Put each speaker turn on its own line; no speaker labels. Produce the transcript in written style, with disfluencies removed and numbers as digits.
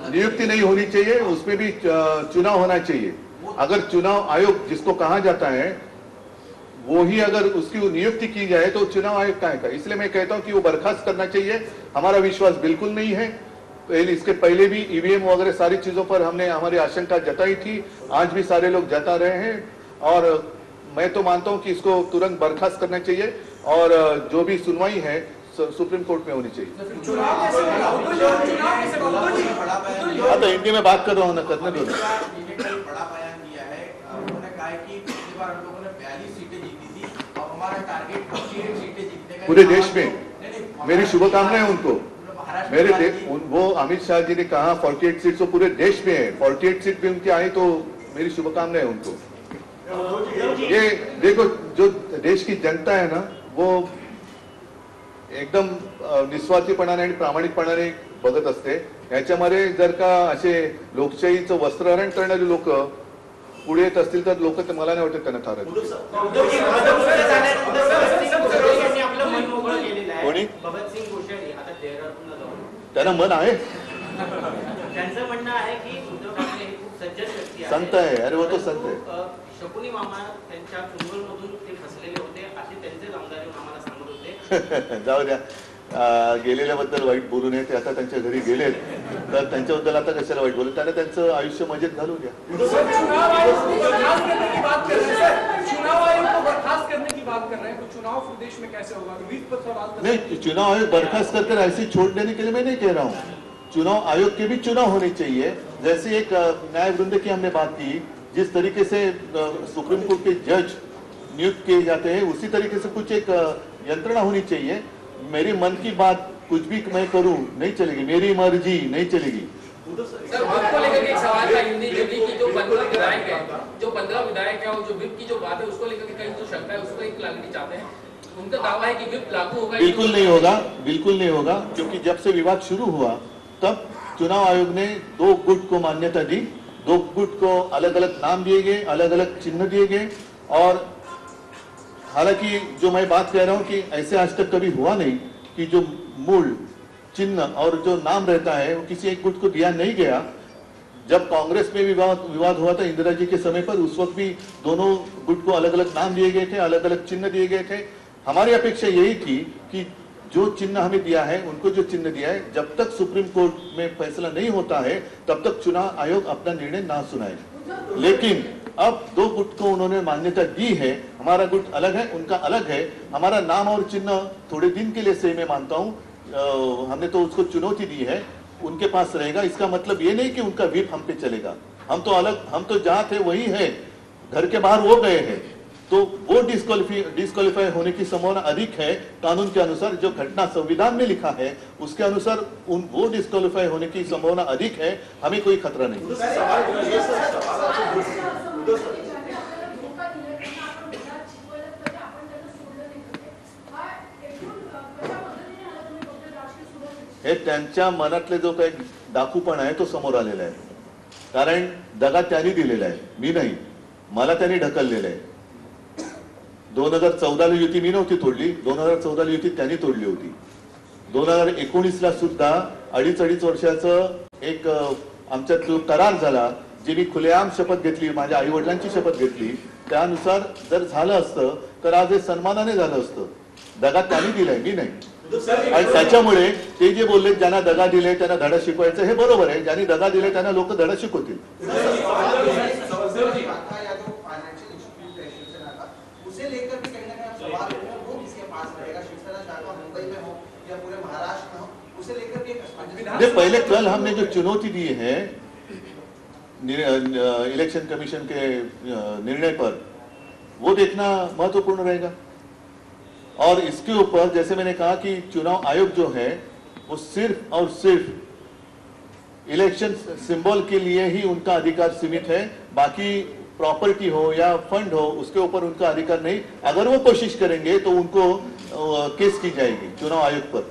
नियुक्ति नहीं होनी चाहिए, उसमें भी चुनाव होना चाहिए। अगर चुनाव आयोग जिसको कहा जाता है वो ही अगर उसकी नियुक्ति की जाए तो चुनाव आयोग कहाँ का। इसलिए मैं कहता हूं कि वो बर्खास्त करना चाहिए। हमारा विश्वास बिल्कुल नहीं है। इसके पहले भी ईवीएम वगैरह सारी चीजों पर हमने हमारी आशंका जताई थी, आज भी सारे लोग जता रहे हैं, और मैं तो मानता हूं कि इसको तुरंत बर्खास्त करना चाहिए और जो भी सुनवाई है सुप्रीम कोर्ट में होनी चाहिए। हाँ तो हिंदी में बात कर रहा हूँ ना, करने दो। पूरे देश में मेरी शुभकामनाएं उनको। वो अमित शाह जी ने कहा 48 सीट तो पूरे देश में है, 48 सीट भी उनकी आई तो मेरी शुभकामनाएं उनको। ये देखो जो देश की जनता है ना वो एकदम निस्वार्थीपणाने आणि प्रामाणिकपणाने बघत असते। याच्यामध्ये जर का असे लोकशाहीचं वस्त्रहरण करणारे लोक पुढे येत असतील तर लोक ते मला नाही वाटत त्यांना थारत। कोणी त्यांना मन आहे,
त्यांचं म्हणणं आहे की उद्धव ठाकरे हे खूप सज्जन व्यक्ती आहेत,
संत आहे। अरे वो तो संत आहे।
शकुनी मामा त्यांच्या चुंगलमधून ते फसलेले होते असे त्यांचे आमदार आम्हाला सांगत होते।
जाऊ द्या, गेलेल्याबद्दल वाईट बोलू नये, ते आता त्यांच्या घरी गेलेत तर त्यांच्याबद्दल आता कशाला वाईट बोलू, त्यांना त्यांचं आयुष्य मजेत घालू द्या।
चुनाव आयोग को बर्खास्त करने की बात कर रहे हैं, चुनाव आयोग को बर्खास्त करने की बात कर रहे हैं, तो चुनाव प्रदेश में कैसे होगा?
नहीं, चुनाव आयोग बर्खास्त करके ऐसे छोड़ देने के लिए मैं नहीं कह रहा हूँ। चुनाव आयोग के भी चुनाव होने चाहिए। जैसे एक न्याय वृंद की हमने बात की, जिस तरीके से सुप्रीम कोर्ट के जज नियुक्त किए जाते हैं उसी तरीके से कुछ एक यंत्रणा होनी चाहिए। मेरी मन की बात कुछ भी मैं करूं नहीं चलेगी, मेरी मर्जी नहीं चलेगी।
सर आपको लेकर एक सवाल था हिंदी दिल्ली की जो 15 विधायक है, जो 15 विधायक है और जो विप की जो बात है उसको लेकर कहीं तो शंका है, उसको एक लागनी चाहते हैं। उनका दावा है कि विप लागू होगा।
बिल्कुल नहीं होगा, बिल्कुल नहीं होगा, क्योंकि जब से विवाद शुरू हुआ तब चुनाव आयोग ने 2 गुट को मान्यता दी, 2 गुट को अलग अलग नाम दिए गए, अलग अलग चिन्ह दिए गए। और हालांकि जो मैं बात कह रहा हूं कि ऐसे आज तक कभी हुआ नहीं कि जो मूल चिन्ह और जो नाम रहता है वो किसी एक गुट को दिया नहीं गया। जब कांग्रेस में विवाद हुआ था इंदिरा जी के समय पर, उस वक्त भी दोनों गुट को अलग अलग नाम दिए गए थे, अलग अलग चिन्ह दिए गए थे। हमारी अपेक्षा यही थी कि जो चिन्ह हमें दिया है, उनको जो चिन्ह दिया है, जब तक सुप्रीम कोर्ट में फैसला नहीं होता है तब तक चुनाव आयोग अपना निर्णय ना सुनाए। लेकिन अब 2 गुट को उन्होंने मान्यता दी है, हमारा गुट अलग है, उनका अलग है। हमारा नाम और चिन्ह थोड़े दिन के लिए सही मैं मानता हूँ, हमने तो उसको चुनौती दी है, उनके पास रहेगा। इसका मतलब ये नहीं कि उनका व्हीप हम पे चलेगा। हम तो अलग, हम तो जहाँ थे वही है, घर के बाहर वो गए हैं, तो वो डिस्क्वालीफाई होने की संभावना अधिक है। कानून के अनुसार जो घटना संविधान में लिखा है उसके अनुसार वो डिस्क्वालीफाई होने की संभावना अधिक है, हमें कोई खतरा नहीं। हे त्यांच्या मनातले जो काही डाकूपणा आहे तो समोर आलेला आहे। कारण दगा त्यांनी दिलेला आहे, मी नाही, मला त्यांनी ढकललेलं आहे। 2014 ला युती मी नव्हती तोडली, 2014 ला युती त्यांनी तोडली होती। 2019 ला सुद्धा 2.5 वर्षाचं एक आमच्यात जो करार झाला, जे मी खुलेआम शपथ घेतली, माझ्या आई वडिलांची शपथ घेतली, त्यानुसार जर झालं असतं तर आज हे सन्मानाने झालं असतं। दगा त्यांनी दिलाय, मी नाही। आणि त्याच्यामुळे ते जे बोलले ज्यांना दगा दिले त्यांना धडा शिकवायचं, हे बरोबर आहे। ज्यांनी दगा दिले त्यांना लोक धडा शिकवतील।
उसे लेकर भी कहीं ना कहीं सवाल है, वो किसके पास रहेगा? शिवसेना शाखा मुंबई में हो या पूरे महाराष्ट्र में हो, उसे लेकर भी एक
पहले कल हमने जो चुनौती दी है इलेक्शन कमीशन के निर्णय पर, वो देखना महत्वपूर्ण रहेगा। और इसके ऊपर जैसे मैंने कहा कि चुनाव आयोग जो है वो सिर्फ और सिर्फ इलेक्शन सिंबल के लिए ही उनका अधिकार सीमित है। बाकी प्रॉपर्टी हो या फंड हो उसके ऊपर उनका अधिकार नहीं। अगर वो कोशिश करेंगे तो उनको केस की जाएगी चुनाव आयोग पर।